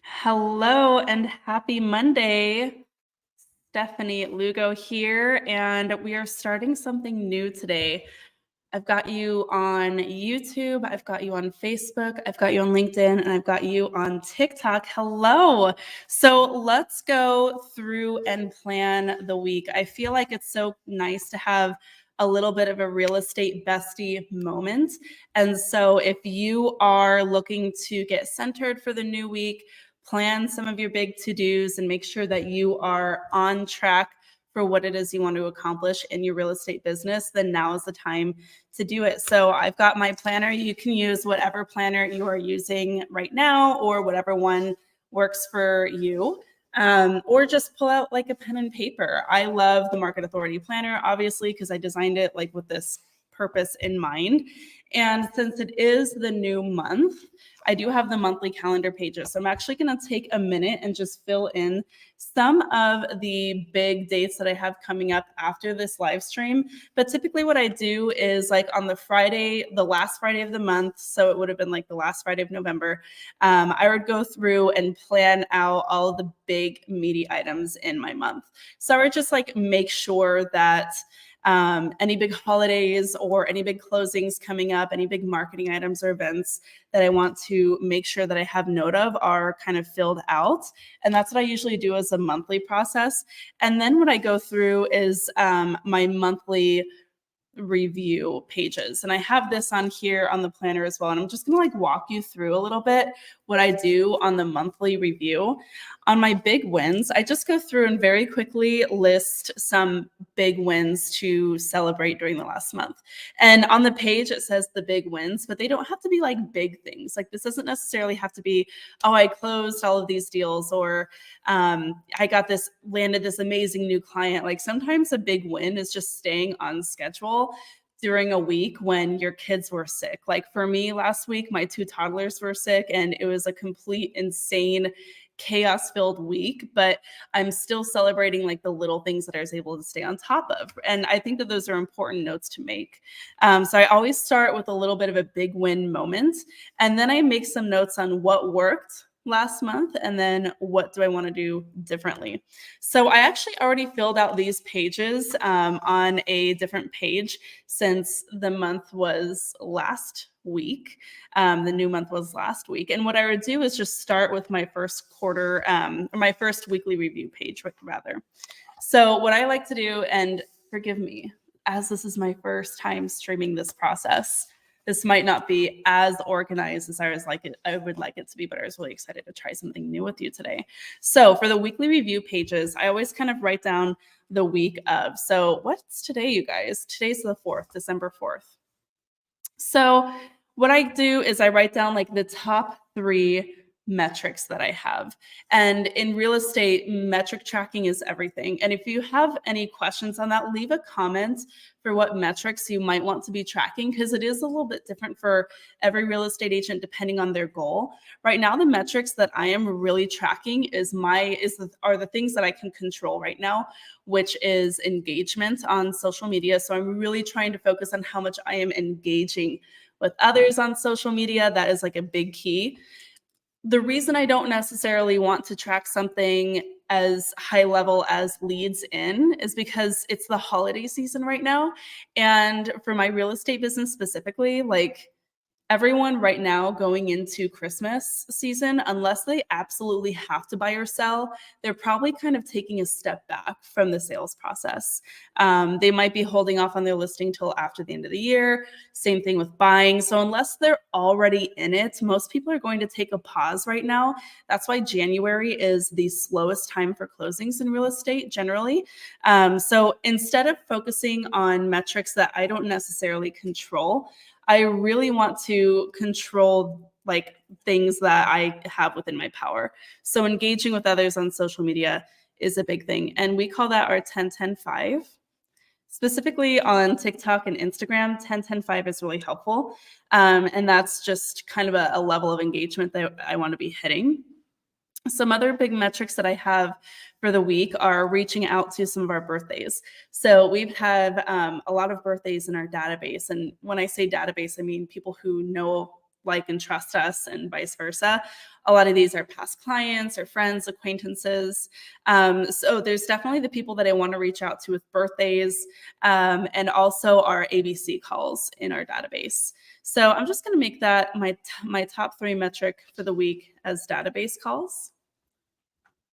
Hello and happy Monday. Stefanie Lugo here, and we are starting something new today. I've got you on YouTube, I've got you on Facebook, I've got you on LinkedIn, and I've got you on TikTok. Hello. So let's go through and plan the week. I feel like it's so nice to have a little bit of a real estate bestie moment. And so if you are looking to get centered for the new week, plan some of your big to-dos and make sure that you are on track for what it is you want to accomplish in your real estate business, then now is the time to do it. So I've got my planner. You can use whatever planner you are using right now or whatever one works for you. Or just pull out like a pen and paper. I love the Market Authority Planner, obviously, because I designed it like with this purpose in mind. And since it is the new month, I do have the monthly calendar pages. So I'm actually going to take a minute and just fill in some of the big dates that I have coming up after this live stream. But typically what I do is like on the Friday, the last Friday of the month, so it would have been like the last Friday of November, I would go through and plan out all of the big meaty items in my month. So I would just like make sure that any big holidays or any big closings coming up, any big marketing items or events that I want to make sure that I have note of are kind of filled out. And that's what I usually do as a monthly process. And then what I go through is my monthly review pages. And I have this on here on the planner as well. And I'm just going to like walk you through a little bit what I do on the monthly review. On my big wins, I just go through and very quickly list some big wins to celebrate during the last month. And on the page, it says the big wins, but they don't have to be like big things. Like this doesn't necessarily have to be, oh, I closed all of these deals or I got this, landed this amazing new client. Like sometimes a big win is just staying on schedule during a week when your kids were sick. Like for me last week, my two toddlers were sick and it was a complete insane chaos filled week, but I'm still celebrating like the little things that I was able to stay on top of. And I think that those are important notes to make. So I always start with a little bit of a big win moment. And then I make some notes on what worked last month and then what do I want to do differently. So I actually already filled out these pages on a different page since the month was last week. The new month was last week. And what I would do is just start with my first quarter or my first weekly review page rather. So what I like to do, and forgive me, as this is my first time streaming this process, this might not be as organized as I would like it to be, but I was really excited to try something new with you today. So for the weekly review pages, I always kind of write down the week of. So what's today, you guys? Today's the 4th, December 4th. So what I do is I write down like the top 3 metrics that I have. And in real estate, metric tracking is everything. And if you have any questions on that, leave a comment for what metrics you might want to be tracking, because it is a little bit different for every real estate agent depending on their goal. Right now, the metrics that I am really tracking are the things that I can control right now, which is engagement on social media. So I'm really trying to focus on how much I am engaging with others on social media. That is like a big key. The reason I don't necessarily want to track something as high level as leads in is because it's the holiday season right now. And for my real estate business specifically, like everyone right now going into Christmas season, unless they absolutely have to buy or sell, they're probably kind of taking a step back from the sales process. They might be holding off on their listing till after the end of the year. Same thing with buying. So unless they're already in it, most people are going to take a pause right now. That's why January is the slowest time for closings in real estate generally. So instead of focusing on metrics that I don't necessarily control, I really want to control like things that I have within my power. So engaging with others on social media is a big thing. And we call that our 10-10-5. Specifically on TikTok and Instagram, 10-10-5 is really helpful. And that's just kind of a level of engagement that I want to be hitting. Some other big metrics that I have for the week are reaching out to some of our birthdays. So we've had a lot of birthdays in our database. And when I say database, I mean people who know like and trust us and vice versa. A lot of these are past clients or friends, acquaintances. So there's definitely the people that I want to reach out to with birthdays, and also our ABC calls in our database. So I'm just going to make that my top 3 metric for the week as database calls,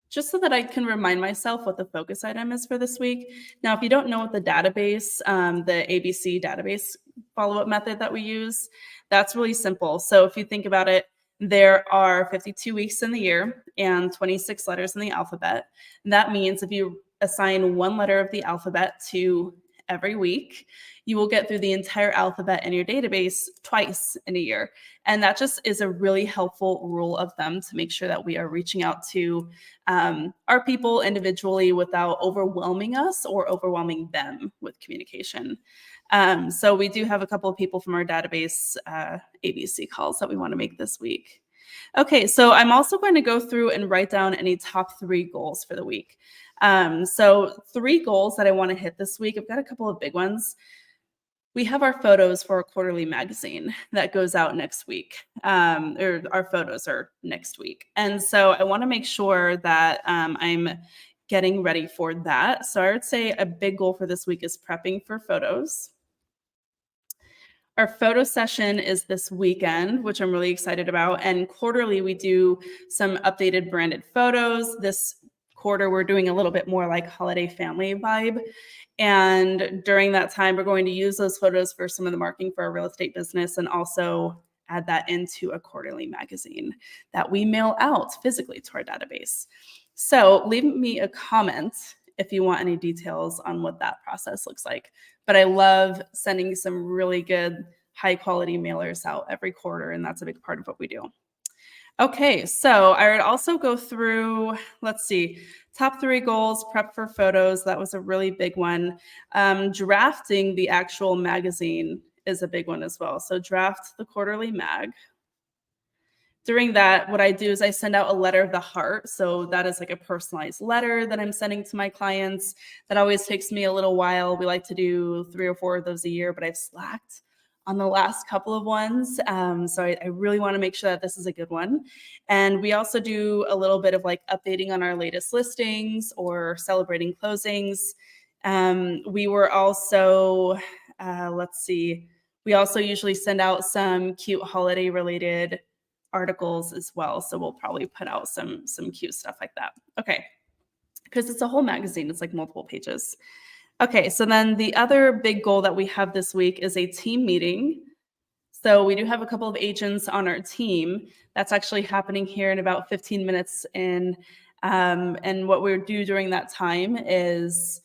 just so that I can remind myself what the focus item is for this week. Now, if you don't know what the database, the ABC database follow-up method that we use, that's really simple. So if you think about it, there are 52 weeks in the year and 26 letters in the alphabet. And that means if you assign 1 letter of the alphabet to every week, you will get through the entire alphabet in your database twice in a year. And that just is a really helpful rule of thumb to make sure that we are reaching out to our people individually without overwhelming us or overwhelming them with communication. So we do have a couple of people from our database ABC calls that we want to make this week. Okay, so I'm also going to go through and write down any top 3 goals for the week. So 3 goals that I want to hit this week. I've got a couple of big ones. We have our photos for a quarterly magazine that goes out next week, or our photos are next week. And so I want to make sure that I'm getting ready for that. So I would say a big goal for this week is prepping for photos. Our photo session is this weekend, which I'm really excited about. And quarterly, we do some updated branded photos. This quarter, we're doing a little bit more like holiday family vibe. And during that time, we're going to use those photos for some of the marketing for our real estate business and also add that into a quarterly magazine that we mail out physically to our database. So leave me a comment if you want any details on what that process looks like. But I love sending some really good high quality mailers out every quarter, and that's a big part of what we do. Okay, so I would also go through, let's see, top 3 goals, prep for photos. That was a really big one. Drafting the actual magazine is a big one as well. So draft the quarterly mag. During that, what I do is I send out a letter of the heart. So that is like a personalized letter that I'm sending to my clients. That always takes me a little while. We like to do 3 or 4 of those a year, but I've slacked on the last couple of ones. So I really want to make sure that this is a good one. And we also do a little bit of like updating on our latest listings or celebrating closings. We were also, let's see, we also usually send out some cute holiday related articles as well. So we'll probably put out some cute stuff like that. Okay. Because it's a whole magazine. It's like multiple pages. Okay. So then the other big goal that we have this week is a team meeting. So we do have a couple of agents on our team. That's actually happening here in about 15 minutes in. And what we'll do during that time is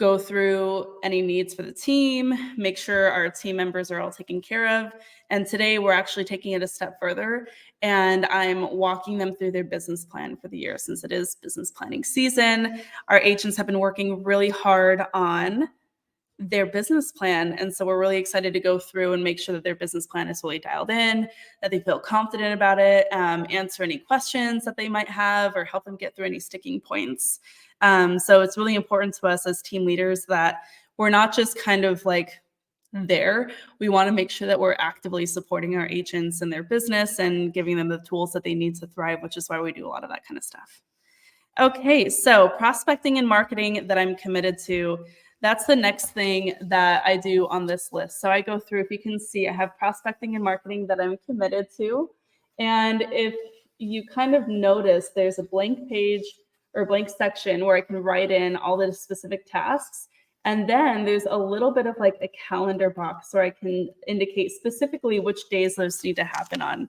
go through any needs for the team, make sure our team members are all taken care of. And today we're actually taking it a step further and I'm walking them through their business plan for the year. Since it is business planning season, our agents have been working really hard on their business plan. And so we're really excited to go through and make sure that their business plan is fully dialed in, that they feel confident about it, answer any questions that they might have or help them get through any sticking points. So it's really important to us as team leaders that we're not just kind of like there. We want to make sure that we're actively supporting our agents and their business and giving them the tools that they need to thrive, which is why we do a lot of that kind of stuff. Okay, so prospecting and marketing that I'm committed to. That's the next thing that I do on this list. So I go through, if you can see, I have prospecting and marketing that I'm committed to. And if you kind of notice, there's a blank page or blank section where I can write in all the specific tasks. And then there's a little bit of like a calendar box where I can indicate specifically which days those need to happen on.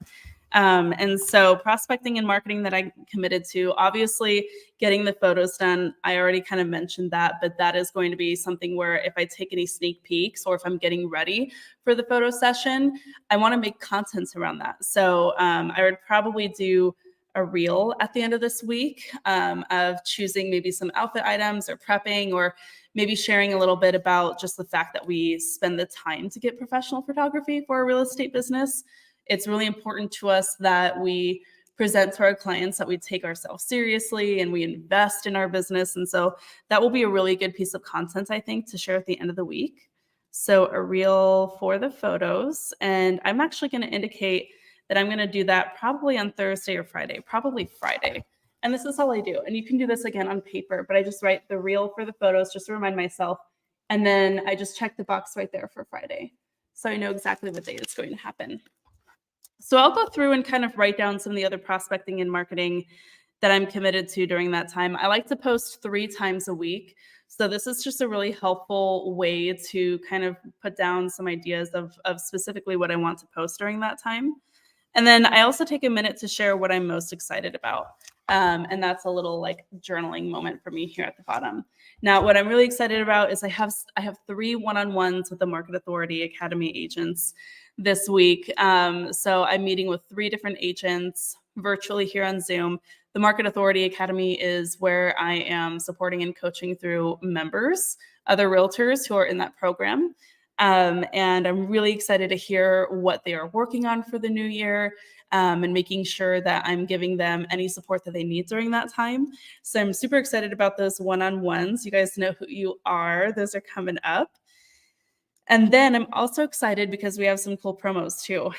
And so prospecting and marketing that I committed to, obviously getting the photos done. I already kind of mentioned that, but that is going to be something where if I take any sneak peeks or if I'm getting ready for the photo session, I want to make content around that. So I would probably do a reel at the end of this week of choosing maybe some outfit items or prepping or maybe sharing a little bit about just the fact that we spend the time to get professional photography for our real estate business. It's really important to us that we present to our clients that we take ourselves seriously and we invest in our business. And so that will be a really good piece of content, I think, to share at the end of the week. So a reel for the photos. And I'm actually going to indicate that I'm going to do that probably on Thursday or Friday, probably Friday. And this is all I do. And you can do this again on paper, but I just write the reel for the photos just to remind myself. And then I just check the box right there for Friday. So I know exactly what day it's going to happen. So I'll go through and kind of write down some of the other prospecting and marketing that I'm committed to during that time. I like to post 3 times a week. So this is just a really helpful way to kind of put down some ideas of specifically what I want to post during that time. And then I also take a minute to share what I'm most excited about. And that's a little like journaling moment for me here at the bottom. Now, what I'm really excited about is I have 3 one-on-ones with the Market Authority Academy agents this week. So I'm meeting with 3 different agents virtually here on Zoom. The Market Authority Academy is where I am supporting and coaching through members, other realtors who are in that program. And I'm really excited to hear what they are working on for the new year, and making sure that I'm giving them any support that they need during that time. So I'm super excited about those one-on-ones. You guys know who you are. Those are coming up. And then I'm also excited because we have some cool promos too.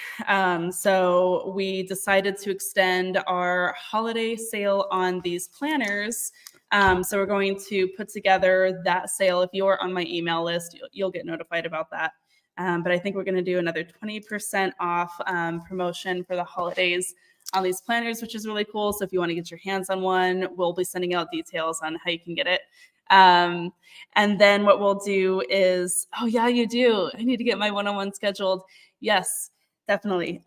So we decided to extend our holiday sale on these planners. So we're going to put together that sale. If you're on my email list, you'll get notified about that. But I think we're going to do another 20% off promotion for the holidays on these planners, which is really cool. So if you want to get your hands on one, we'll be sending out details on how you can get it. And then what we'll do is, oh yeah, you do. I need to get my one-on-one scheduled. Yes, definitely.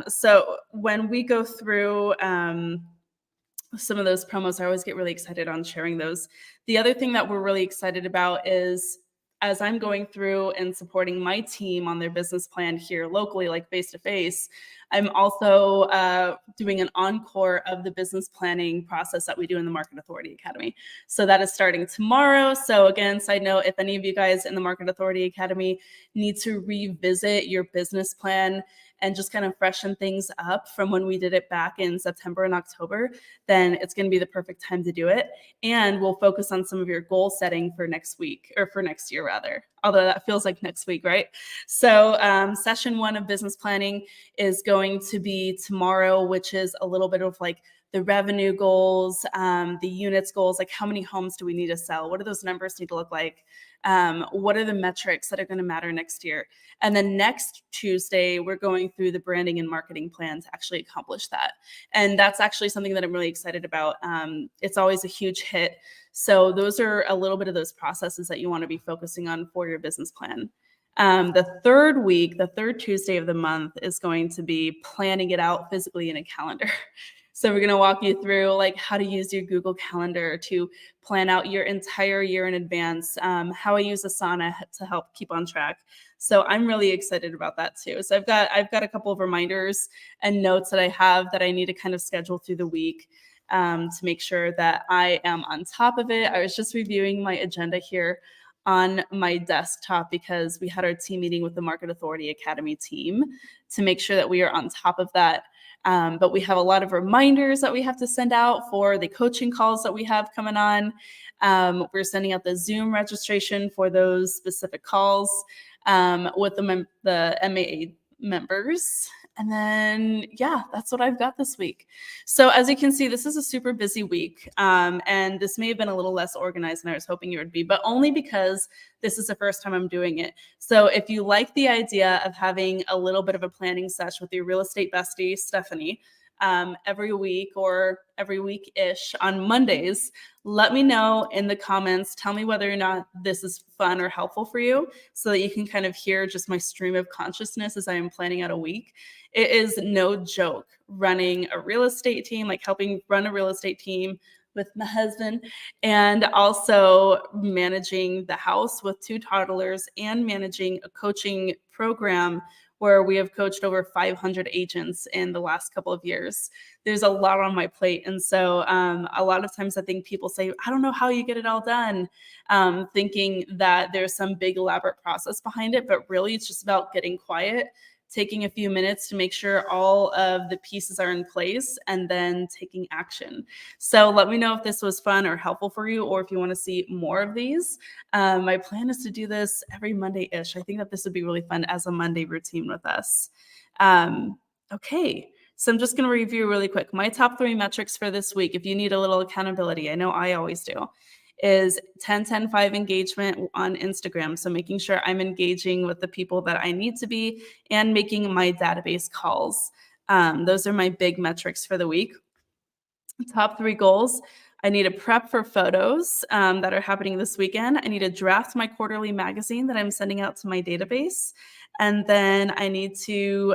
So when we go through some of those promos, I always get really excited on sharing those. The other thing that we're really excited about is as I'm going through and supporting my team on their business plan here locally, like face to face, I'm also doing an encore of the business planning process that we do in the Market Authority Academy. So that is starting tomorrow. So again, side note, if any of you guys in the Market Authority Academy need to revisit your business plan and just kind of freshen things up from when we did it back in September and October, then it's going to be the perfect time to do it. And we'll focus on some of your goal setting for next week, or for next year rather, although that feels like next week, right? So session 1 of business planning is going to be tomorrow, which is a little bit of like the revenue goals, the units goals, like how many homes do we need to sell? What do those numbers need to look like? What are the metrics that are going to matter next year? And then next Tuesday, we're going through the branding and marketing plan to actually accomplish that. And that's actually something that I'm really excited about. It's always a huge hit. So those are a little bit of those processes that you want to be focusing on for your business plan. The third week, the third Tuesday of the month is going to be planning it out physically in a calendar. So we're going to walk you through like how to use your Google Calendar to plan out your entire year in advance, how I use Asana to help keep on track. So I'm really excited about that too. So I've got a couple of reminders and notes that I have that I need to kind of schedule through the week to make sure that I am on top of it. I was just reviewing my agenda here on my desktop because we had our team meeting with the Market Authority Academy team to make sure that we are on top of that. But we have a lot of reminders that we have to send out for the coaching calls that we have coming on. We're sending out the Zoom registration for those specific calls with the MAA members. And then, yeah, that's what I've got this week. So as you can see, this is a super busy week. And this may have been a little less organized than I was hoping it would be, but only because this is the first time I'm doing it. So if you like the idea of having a little bit of a planning session with your real estate bestie, Stefanie, every week or every week-ish on Mondays, let me know in the comments. Tell me whether or not this is fun or helpful for you so that you can kind of hear just my stream of consciousness as I am planning out a week. It is no joke running a real estate team, like helping run a real estate team with my husband, and also managing the house with 2 toddlers and managing a coaching program where we have coached over 500 agents in the last couple of years. There's a lot on my plate. And so a lot of times I think people say, I don't know how you get it all done, thinking that there's some big elaborate process behind it, but really it's just about getting quiet, taking a few minutes to make sure all of the pieces are in place, and then taking action. So let me know if this was fun or helpful for you, or if you want to see more of these. My plan is to do this every Monday-ish. I think that this would be really fun as a Monday routine with us. Okay. So I'm just going to review really quick. My top 3 metrics for this week, if you need a little accountability, I know I always do, is 10-10-5 engagement on Instagram. So making sure I'm engaging with the people that I need to be and making my database calls. Those are my big metrics for the week. Top 3 goals. I need to prep for photos that are happening this weekend. I need to draft my quarterly magazine that I'm sending out to my database. And then I need to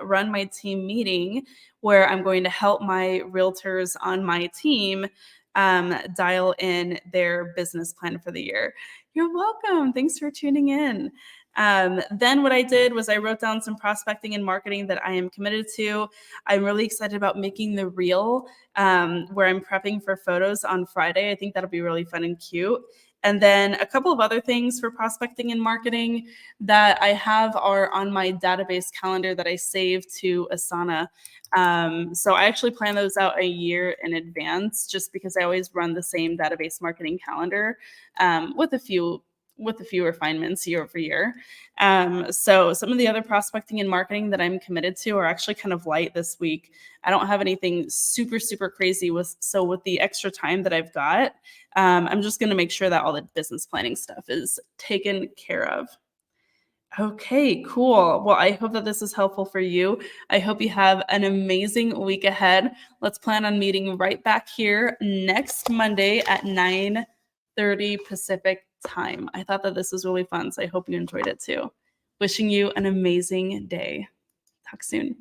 run my team meeting where I'm going to help my realtors on my team dial in their business plan for the year. You're welcome. Thanks for tuning in. Then what I did was I wrote down some prospecting and marketing that I am committed to. I'm really excited about making the reel where I'm prepping for photos on Friday. I think that'll be really fun and cute. And then a couple of other things for prospecting and marketing that I have are on my database calendar that I save to Asana. So I actually plan those out a year in advance just because I always run the same database marketing calendar with a few refinements year over year. So some of the other prospecting and marketing that I'm committed to are actually kind of light this week. I don't have anything super, super crazy with the extra time that I've got, I'm just going to make sure that all the business planning stuff is taken care of. Okay, cool. Well, I hope that this is helpful for you. I hope you have an amazing week ahead. Let's plan on meeting right back here next Monday at 9:30 Pacific time. I thought that this was really fun, so I hope you enjoyed it too. Wishing you an amazing day. Talk soon.